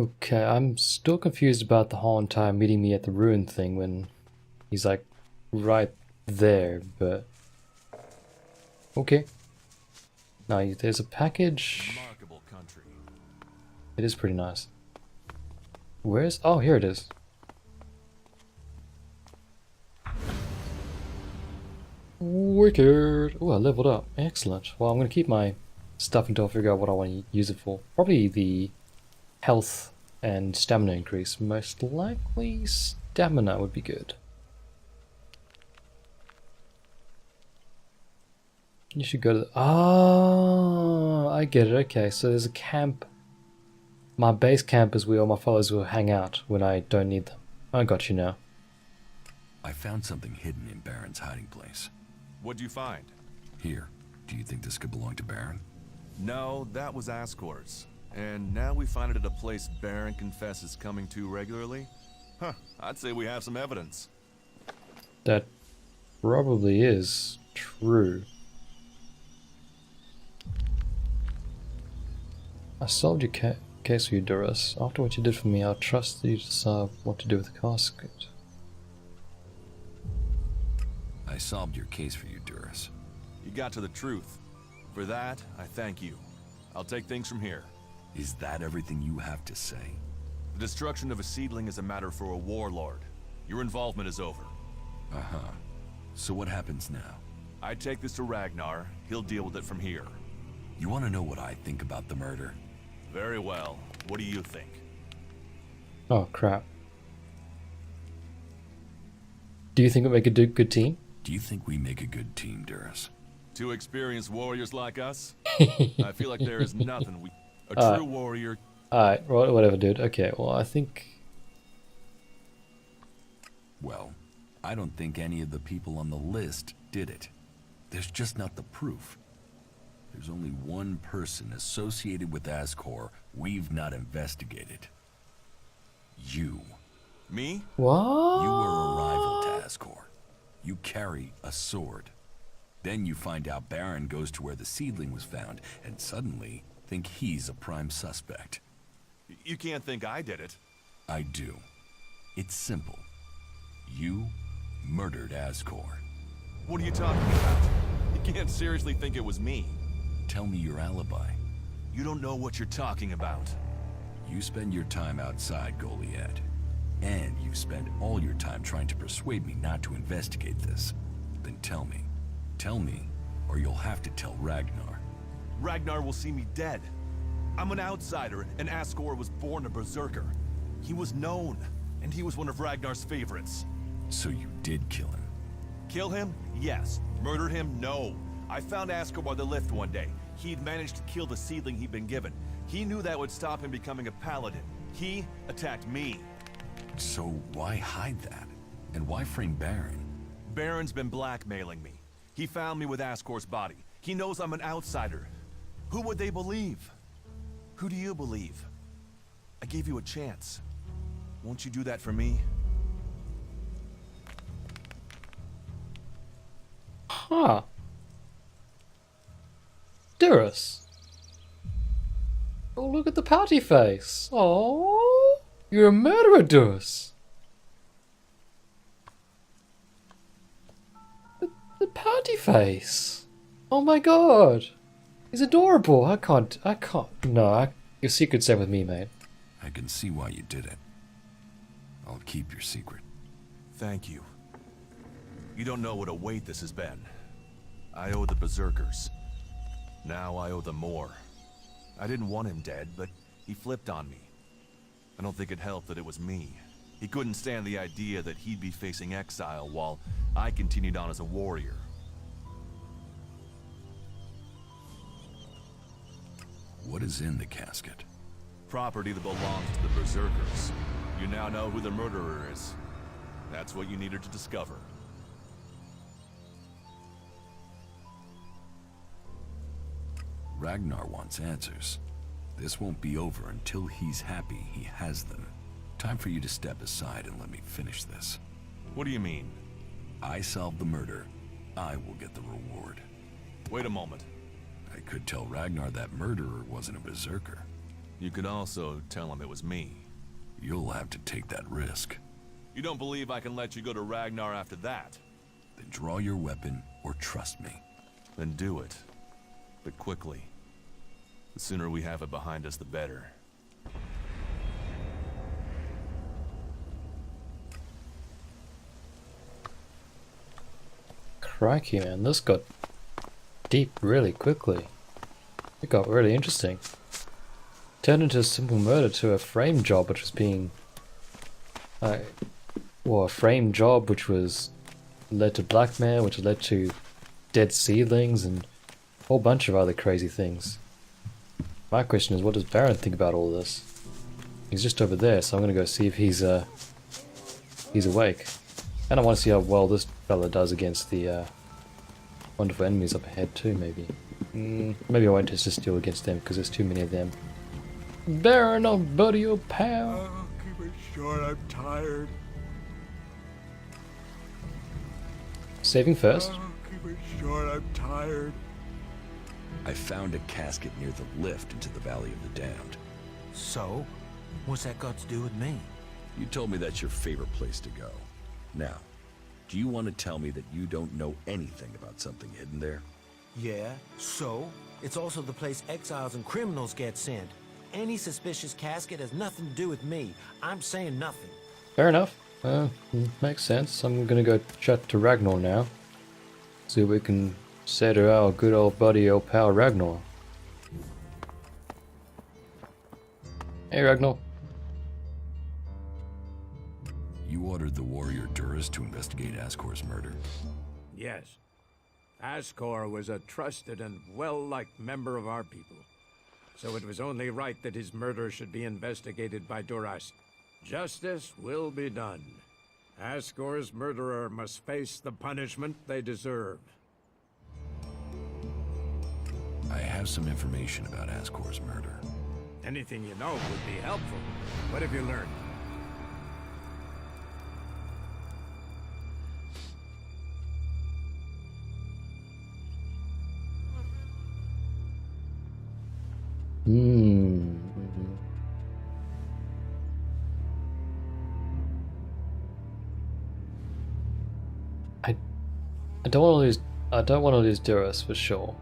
Okay, I'm still confused about the whole entire meeting me at the ruin thing when he's like right there, but okay. Now there's a package. Remarkable country. It is pretty nice. Where's? Oh, here it is. Wicked. Oh, I leveled up. Excellent. Well, I'm gonna keep my stuff until I figure out what I want to use it for. Probably the health and stamina increase. Most likely stamina would be good. You should go to the... Oh, I get it. Okay, so there's a camp. My base camp is where all my followers will hang out when I don't need them. I got you now. I found something hidden in Baron's hiding place. What'd you find? Here. Do you think this could belong to Baron? No, that was Ascor's. And now we find it at a place Baron confesses coming to regularly? Huh, I'd say we have some evidence. That probably is true. I solved your case for you, Duras. After what you did for me, I'll trust you to decide what to do with the casket. I solved your case for you, Duras. You got to the truth. For that, I thank you. I'll take things from here. Is that everything you have to say? The destruction of a seedling is a matter for a warlord. Your involvement is over. Uh-huh. So what happens now? I take this to Ragnar. He'll deal with it from here. You want to know what I think about the murder? Very well. What do you think? Oh, crap. Do you think we'll make a good team? Do you think we make a good team, Duras? Two experienced warriors like us? I feel like there is nothing we... A true warrior... Alright, whatever, dude. Okay, well, I think... Well, I don't think any of the people on the list did it. There's just not the proof. There's only one person associated with Ascor we've not investigated. You. Me? What? You were a rival to Ascor. You carry a sword. Then you find out Baron goes to where the seedling was found, and suddenly think he's a prime suspect. You can't think I did it. I do. It's simple. You murdered Ascor. What are you talking about? You can't seriously think it was me. Tell me your alibi. You don't know what you're talking about. You spend your time outside Goliad, and you spend all your time trying to persuade me not to investigate this. Then tell me. Tell me, or you'll have to tell Ragnar. Ragnar will see me dead. I'm an outsider, and Ascor was born a berserker. He was known, and he was one of Ragnar's favorites. So you did kill him? Kill him? Yes. Murder him? No. I found Ascor by the lift one day. He'd managed to kill the seedling he'd been given. He knew that would stop him becoming a paladin. He attacked me. So why hide that? And why frame Baron? Baron's been blackmailing me. He found me with Ascor's body. He knows I'm an outsider. Who would they believe? Who do you believe? I gave you a chance. Won't you do that for me? Huh. Duras. Oh, look at the pouty face. Oh, you're a murderer, Duras. The pouty face. Oh my god. He's adorable. I can't. No, your secret's safe with me, mate. I can see why you did it. I'll keep your secret. Thank you. You don't know what a weight this has been. I owe the Berserkers. Now I owe them more. I didn't want him dead, but he flipped on me. I don't think it helped that it was me. He couldn't stand the idea that he'd be facing exile while I continued on as a warrior. What is in the casket? Property that belongs to the Berserkers. You now know who the murderer is. That's what you needed to discover. Ragnar wants answers. This won't be over until he's happy he has them. Time for you to step aside and let me finish this. What do you mean? I solve the murder, I will get the reward. Wait a moment. I could tell Ragnar that murderer wasn't a berserker. You could also tell him it was me. You'll have to take that risk. You don't believe I can let you go to Ragnar after that? Then draw your weapon or trust me. Then do it. But quickly. The sooner we have it behind us, the better. Crikey, man, this got deep really quickly. It got really interesting. Turned into a simple murder to a frame job, which was being... well, a frame job which was led to blackmail, which led to dead seedlings, and a whole bunch of other crazy things. My question is, what does Baron think about all this? He's just over there, so I'm gonna go see if he's awake. And I want to see how well this fella does against the wonderful enemies up ahead too, maybe. Maybe I won't just steal against them, because there's too many of them. Baron, oh buddy, oh pal! Oh, keep it short, I'm tired. Saving first. Oh, keep it short, I'm tired. I found a casket near the lift into the Valley of the Damned. So? What's that got to do with me? You told me that's your favorite place to go. Now, do you want to tell me that you don't know anything about something hidden there? Yeah, so? It's also the place exiles and criminals get sent. Any suspicious casket has nothing to do with me. I'm saying nothing. Fair enough. Makes sense. I'm gonna go chat to Ragnar now. See what we can say to our good old buddy, old pal Ragnar. Hey Ragnar. You ordered the warrior Duras to investigate Ascor's murder. Yes. Ascor was a trusted and well-liked member of our people. So it was only right that his murder should be investigated by Duras. Justice will be done. Ascor's murderer must face the punishment they deserve. I have some information about Ascor's murder. Anything you know would be helpful. What have you learned? I don't want to lose Duras for sure.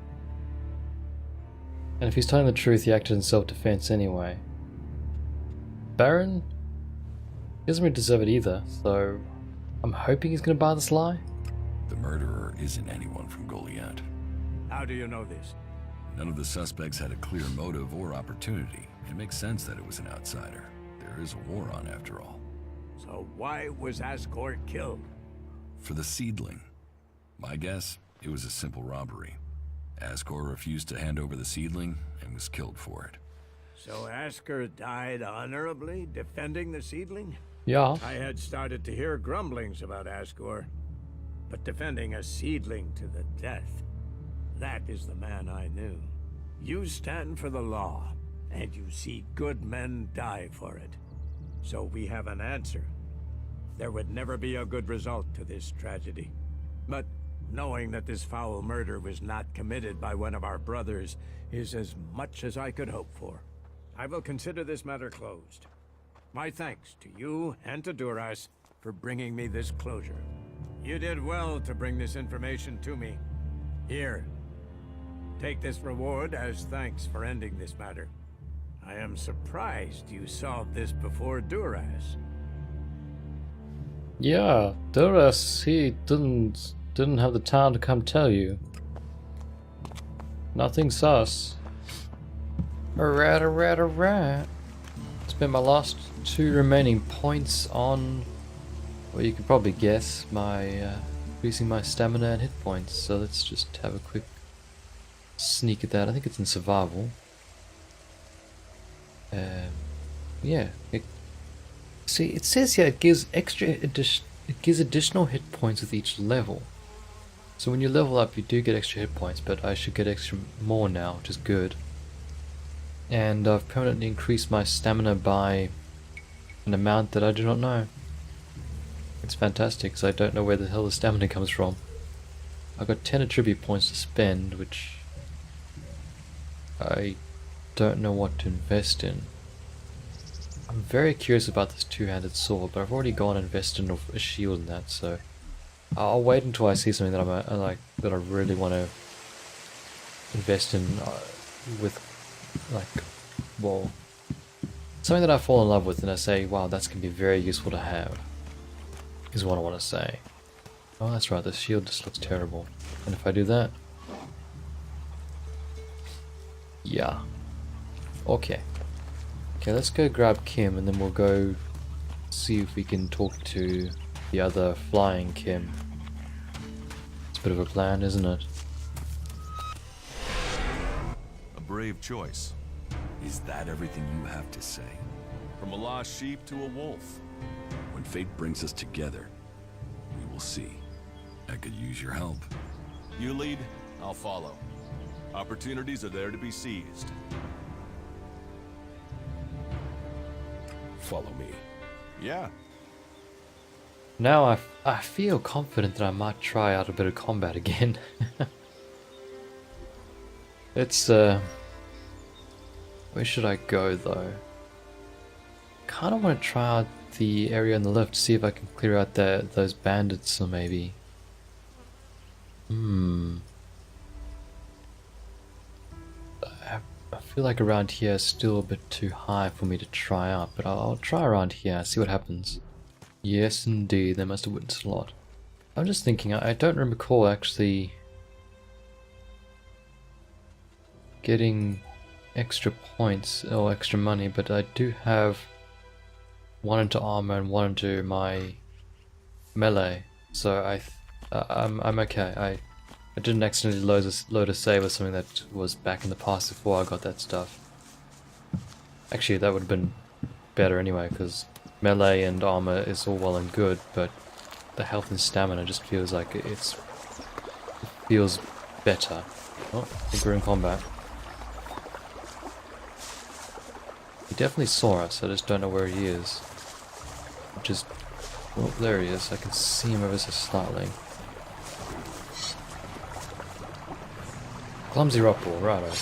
And if he's telling the truth, he acted in self-defense anyway. Baron? He doesn't really deserve it either, so I'm hoping he's gonna buy this lie. The murderer isn't anyone from Goliath. How do you know this? None of the suspects had a clear motive or opportunity. It makes sense that it was an outsider. There is a war on after all. So why was Ascor killed? For the seedling. My guess, it was a simple robbery. Ascor refused to hand over the seedling and was killed for it. So Ascor died honorably, defending the seedling? Yeah. I had started to hear grumblings about Ascor, but defending a seedling to the death, that is the man I knew. You stand for the law, and you see good men die for it. So we have an answer. There would never be a good result to this tragedy. But knowing that this foul murder was not committed by one of our brothers is as much as I could hope for. I will consider this matter closed. My thanks to you and to Duras for bringing me this closure. You did well to bring this information to me. Here, take this reward as thanks for ending this matter. I am surprised you solved this before Duras. Yeah, Duras, he didn't have the time to come tell you. Nothing sus. Alright. Spent my last 2 remaining points on, well, you could probably guess, my increasing my stamina and hit points. So let's just have a quick sneak at that. I think it's in survival. Yeah. See, it says here it gives additional hit points with each level. So when you level up, you do get extra hit points, but I should get extra more now, which is good. And I've permanently increased my stamina by an amount that I do not know. It's fantastic, because I don't know where the hell the stamina comes from. I've got 10 attribute points to spend, which I don't know what to invest in. I'm very curious about this two-handed sword, but I've already gone and invested in a shield in that, so I'll wait until I see something that that I really want to invest in with, like, well, something that I fall in love with and I say, wow, that's going to be very useful to have, is what I want to say. Oh, that's right, this shield just looks terrible. And if I do that, yeah, okay. Okay, let's go grab Kim and then we'll go see if we can talk to the other flying Kim. It's a bit of a plan, isn't it? A brave choice. Is that everything you have to say? From a lost sheep to a wolf. When fate brings us together, we will see. I could use your help. You lead, I'll follow. Opportunities are there to be seized. Follow me. Yeah. Now I feel confident that I might try out a bit of combat again. It's where should I go though? Kind of want to try out the area on the left to see if I can clear out those bandits or maybe. I feel like around here is still a bit too high for me to try out, but I'll try around here, see what happens. Yes, indeed, they must have witnessed a lot. I'm just thinking, I don't recall actually getting extra points or extra money, but I do have one into armor and one into my melee, so I'm okay. I didn't accidentally load a save or something that was back in the past before I got that stuff. Actually, that would have been better anyway, because melee and armor is all well and good, but the health and stamina just feels like it feels better. Oh, I think we're in combat. He definitely saw us, I just don't know where he is. Just, oh, there he is. I can see him ever so slightly. Clumsy rockball, righto.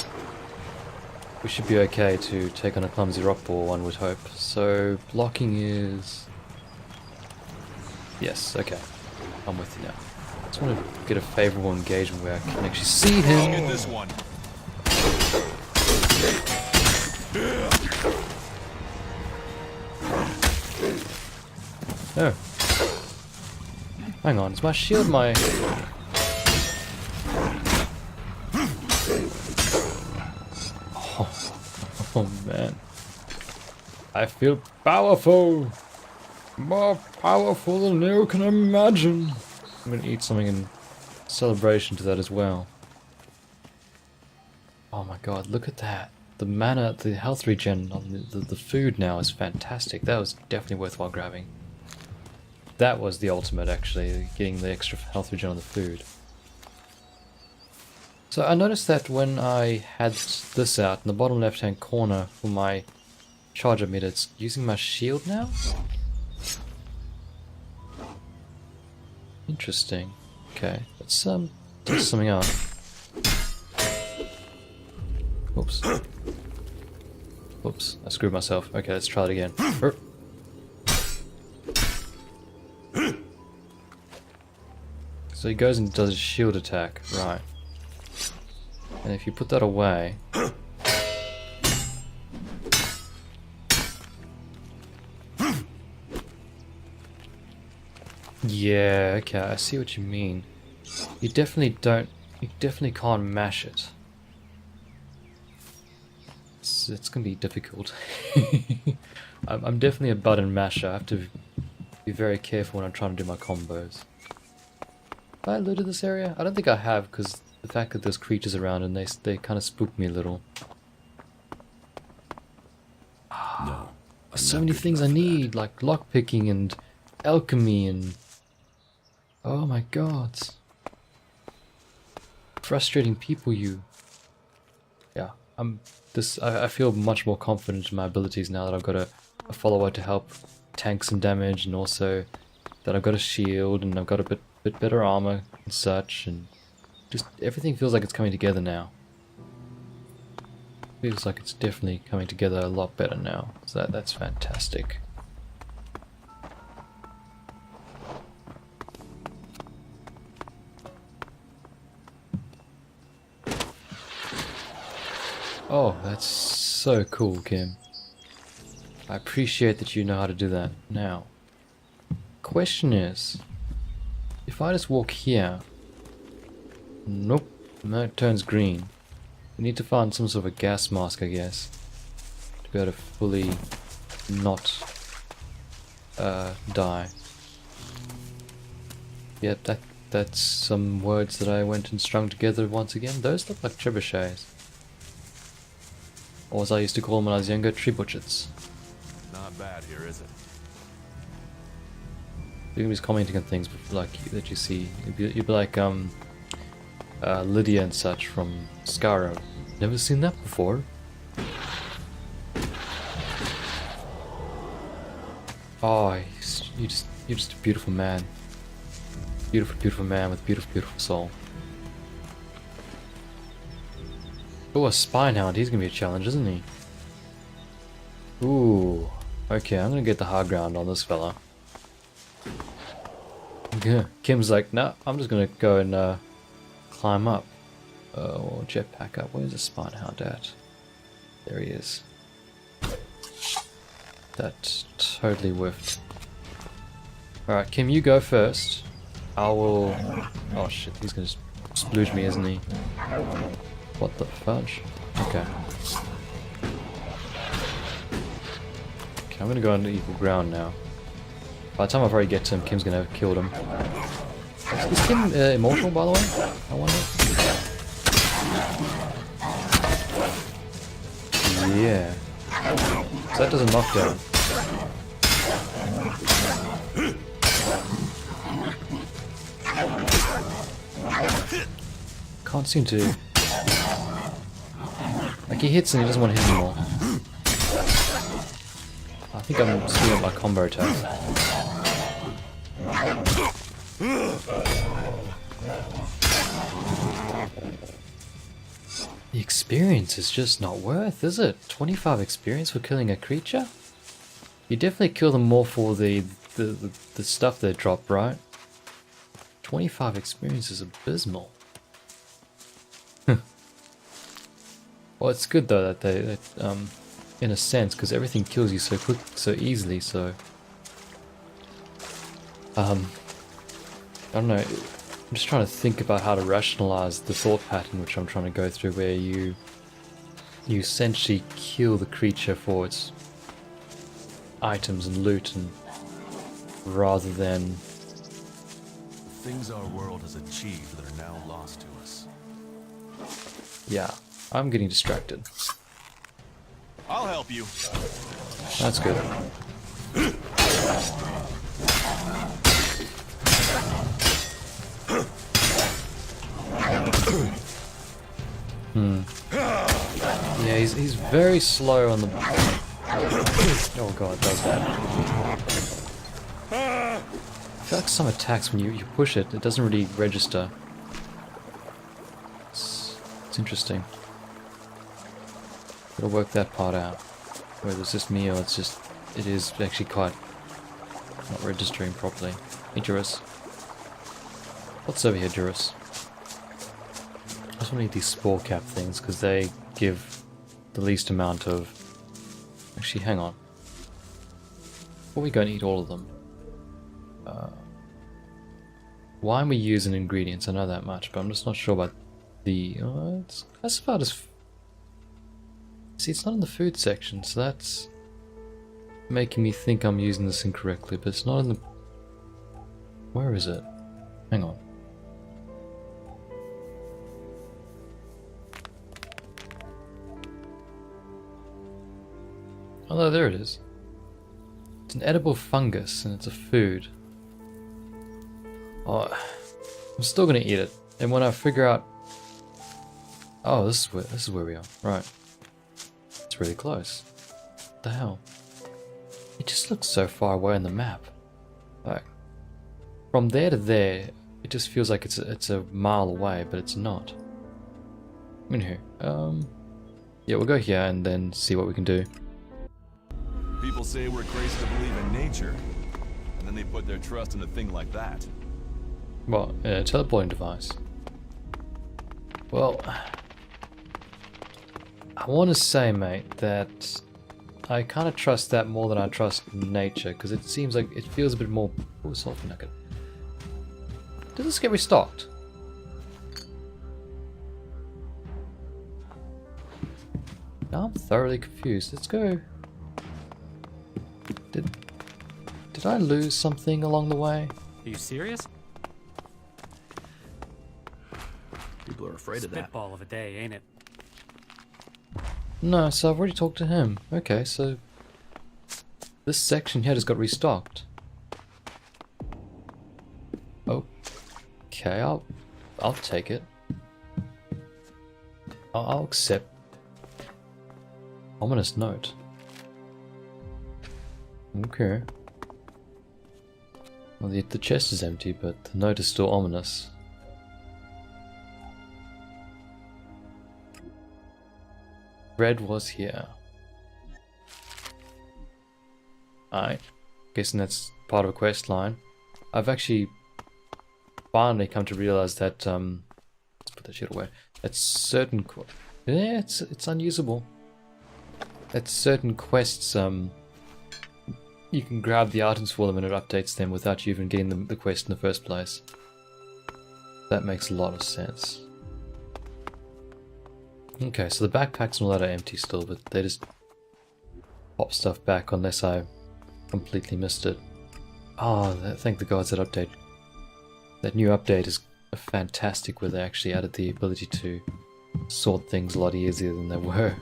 We should be okay to take on a clumsy rockball, one would hope. So, blocking is... Yes, okay. I'm with you now. I just want to get a favourable engagement where I can actually see him. Get this one. Oh. Hang on, is my shield my... Oh man. I feel powerful! More powerful than you can imagine! I'm gonna eat something in celebration to that as well. Oh my god, look at that. The mana, the health regen on the food now is fantastic. That was definitely worthwhile grabbing. That was the ultimate actually, getting the extra health regen on the food. So I noticed that when I had this out in the bottom left hand corner for my charger meter, it's using my shield now? Interesting. Okay, let's test something out. Oops. Oops, I screwed myself. Okay, let's try it again. So he goes and does a shield attack, right. And if you put that away... Yeah, okay, I see what you mean. You definitely can't mash it. It's gonna be difficult. I'm definitely a button masher. I have to be very careful when I'm trying to do my combos. Have I looted this area? I don't think I have, because the fact that there's creatures around and they kind of spook me a little. No. There's so many things I need, like lockpicking and alchemy and... Oh my god. Frustrating people, you. Yeah, I feel much more confident in my abilities now that I've got a follower to help tank some damage, and also that I've got a shield and I've got a bit better armor and such, and just everything feels like it's coming together now. Feels like it's definitely coming together a lot better now. So that's fantastic. Oh, that's so cool, Kim. I appreciate that you know how to do that. Now, question is, if I just walk here, nope, no, it turns green. We need to find some sort of a gas mask, I guess, to be able to fully not die. Yep, that's some words that I went and strung together once again. Those look like trebuchets. Or as I used to call them when I was younger, trebuchets. Not bad here, is it? You can be commenting on things like that you see. You'd be like Lydia and such from Skyrim. Never seen that before. Oh, you're just a beautiful man. Beautiful, beautiful man with beautiful, beautiful soul. Oh, a Spinehound. He's gonna be a challenge, isn't he? Ooh. Okay, I'm gonna get the high ground on this fella. Yeah. Kim's like, no, I'm just gonna go and climb up. Or jetpack up. Where's the Spinehound at? There he is. That totally whiffed. Alright, Kim, you go first. I will... Oh shit, he's gonna splooge me, isn't he? What the fudge? Okay. Okay, I'm gonna go on equal ground now. By the time I probably get to him, Kim's gonna have killed him. Is Kim immortal, by the way? I wonder. Yeah. So that does a knockdown. Can't seem to... Like, he hits and he doesn't want to hit anymore. I think I'm screwing up my combo attack. The experience is just not worth, is it? 25 experience for killing a creature? You definitely kill them more for the stuff they drop, right? 25 experience is abysmal. Well, it's good though that they in a sense, because everything kills you so quick, so easily. So, I don't know. I'm just trying to think about how to rationalize the thought pattern which I'm trying to go through, where you essentially kill the creature for its items and loot, and rather than Things our world has achieved that are now lost to us. yeah. I'm getting distracted. I'll help you. That's good. Yeah, he's very slow on the... Oh god, it does that. I feel like some attacks, when you push it, it doesn't really register. It's interesting. Gotta work that part out. Whether it's just me or it is actually quite not registering properly. Hey, Juris. What's over here, Juris? I just want to eat these spore cap things because they give the least amount of... Actually, hang on. Before we go and eat all of them. Why am we using ingredients? I know that much, but I'm just not sure about the... that's about as... See, it's not in the food section, so that's making me think I'm using this incorrectly, but it's not in the... Where is it? Hang on. Oh, no, there it is. It's an edible fungus, and it's a food. Oh, I'm still gonna eat it, and when I figure out... Oh, this is where we are. Right. It's really close. What the hell? It just looks so far away on the map. Like, from there to there, it just feels like it's a mile away, but it's not. I'm in here. Yeah, we'll go here and then see what we can do. People say we're crazy to believe in nature, and then they put their trust in a thing like that. Well, a teleporting device. Well, I want to say, mate, that I kind of trust that more than I trust nature, because it seems like it feels a bit more... Oh, salt nugget. Does this get restocked? Now I'm thoroughly confused. Let's go. Did I lose something along the way? Are you serious? People are afraid of that. Spitball of a day, ain't it? No, so I've already talked to him. Okay, so this section here just got restocked. Okay, I'll take it. I'll accept. Ominous note. Okay. Well, the chest is empty, but the note is still ominous. Red was here. Alright. Guessing that's part of a quest line. I've actually finally come to realize that, let's put that shit away. That certain yeah, it's unusable. At certain quests, you can grab the items for them and it updates them without you even getting the quest in the first place. That makes a lot of sense. Okay, so the backpacks and all that are empty still, but they just pop stuff back unless I completely missed it. Oh, thank the gods that update. That new update is fantastic, where they actually added the ability to sort things a lot easier than they were.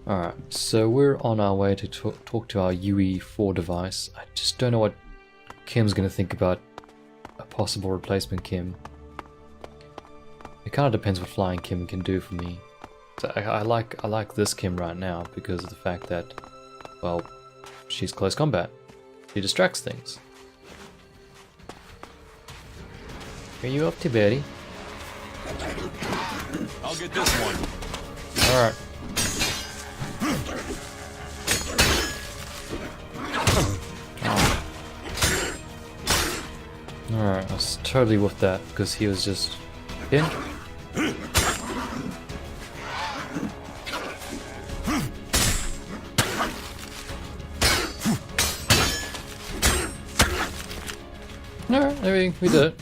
Alright, so we're on our way to talk to our UE4 device. I just don't know what Kim's going to think about a possible replacement Kim. It kind of depends what flying Kim can do for me. So I like this Kim right now because of the fact that, well, she's close combat. She distracts things. Are you up to, Betty? I'll get this one. Alright. Alright, I was totally with that because he was just in. Alright, there we did it.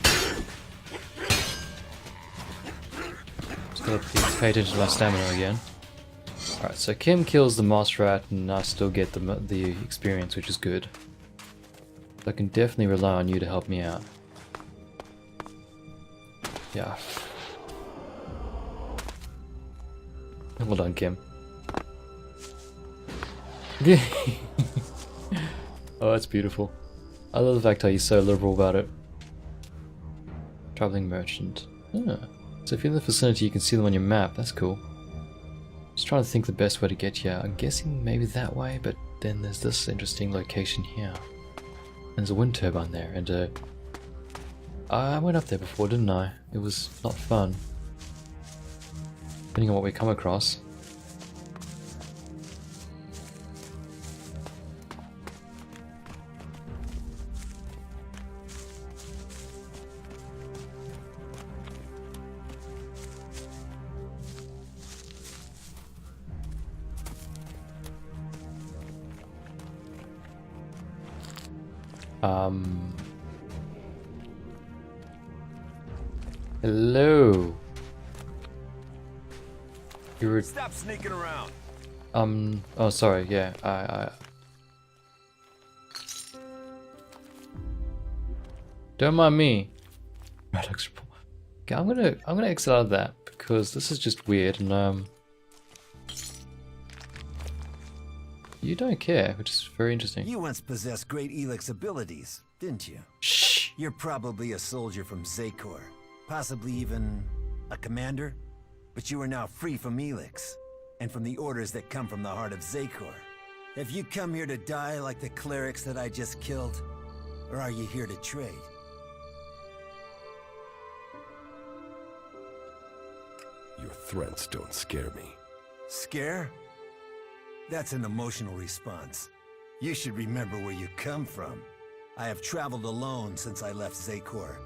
Just gotta pay attention to my stamina again. Alright, so Kim kills the moss rat and I still get the experience, which is good. I can definitely rely on you to help me out. Yeah. Well done, Kim. Oh, that's beautiful. I love the fact how you're so liberal about it. Traveling merchant. Ah. So if you're in the vicinity, you can see them on your map. That's cool. Just trying to think the best way to get here. I'm guessing maybe that way, but then there's this interesting location here. There's a wind turbine there, and I went up there before, didn't I? It was not fun. Depending on what we come across. Hello. You were... Stop sneaking around. Oh, sorry. Yeah, I... Don't mind me. Radix report. Okay, I'm gonna exit out of that because this is just weird, and you don't care, which is very interesting. You once possessed great Elex abilities, didn't you? Shh. You're probably a soldier from Zakor, possibly even a commander, but you are now free from Elex, and from the orders that come from the heart of Zakor. Have you come here to die like the clerics that I just killed, or are you here to trade? Your threats don't scare me. Scare? That's an emotional response. You should remember where you come from. I have traveled alone since I left Zakor,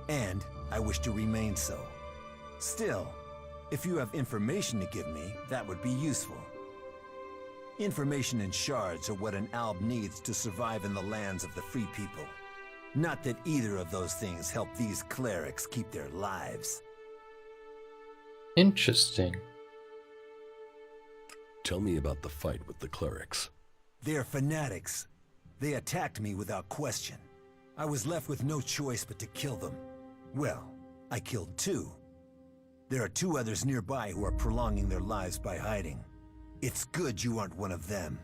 and I wish to remain so. Still, if you have information to give me, that would be useful. Information and shards are what an alb needs to survive in the lands of the free people. Not that either of those things help these clerics keep their lives. Interesting. Tell me about the fight with the clerics. They're fanatics. They attacked me without question. I was left with no choice but to kill them. Well, I killed 2. There are 2 others nearby who are prolonging their lives by hiding. It's good you aren't one of them.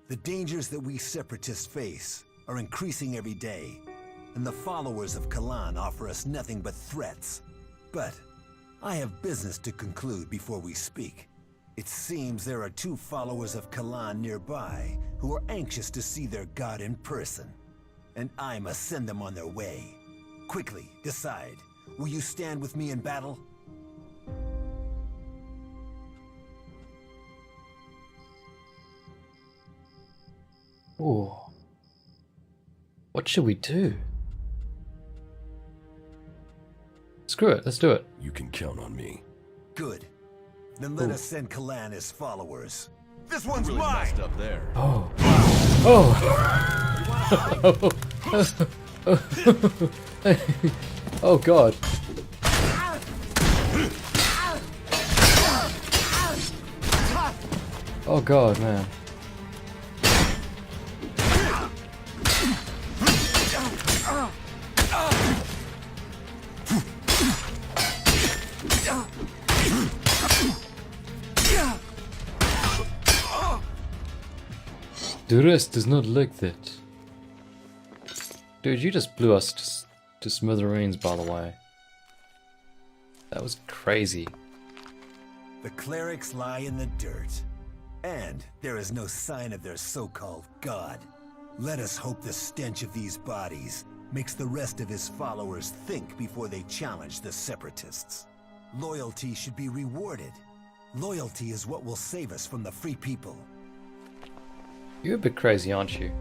The dangers that we separatists face are increasing every day, and the followers of Kalan offer us nothing but threats. But I have business to conclude before we speak. It seems there are 2 followers of Kalan nearby who are anxious to see their god in person. And I must send them on their way. Quickly, decide. Will you stand with me in battle? Ooh. What should we do? Screw it, let's do it. You can count on me. Good. Then let us send Kalan as followers. This one's Really mine! messed up there. Oh. Oh. Oh god. Oh god, man. The rest does not like that. Dude, you just blew us to smithereens, by the way. That was crazy. The clerics lie in the dirt, and there is no sign of their so-called god. Let us hope the stench of these bodies makes the rest of his followers think before they challenge the separatists. Loyalty should be rewarded. Loyalty is what will save us from the free people. You're a bit crazy, aren't you?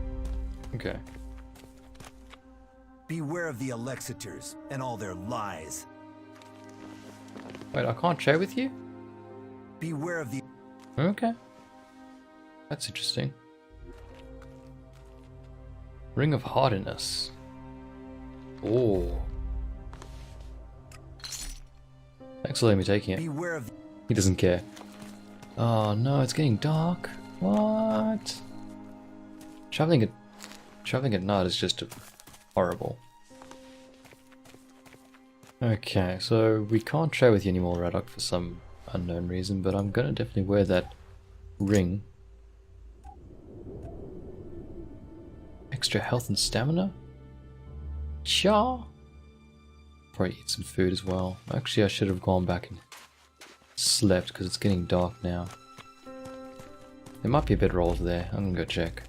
Okay. Beware of the Alexiters and all their lies. Wait, I can't trade with you? Beware of the... Okay. That's interesting. Ring of Hardiness. Oh. Thanks for letting me take it. Beware of... He doesn't care. Oh no, it's getting dark. What? Traveling at night is just horrible. Okay, so we can't trade with you anymore, Radok, for some unknown reason, but I'm gonna definitely wear that ring. Extra health and stamina? Cha! Probably eat some food as well. Actually, I should have gone back and slept because it's getting dark now. There might be a bed roll over there. I'm gonna go check.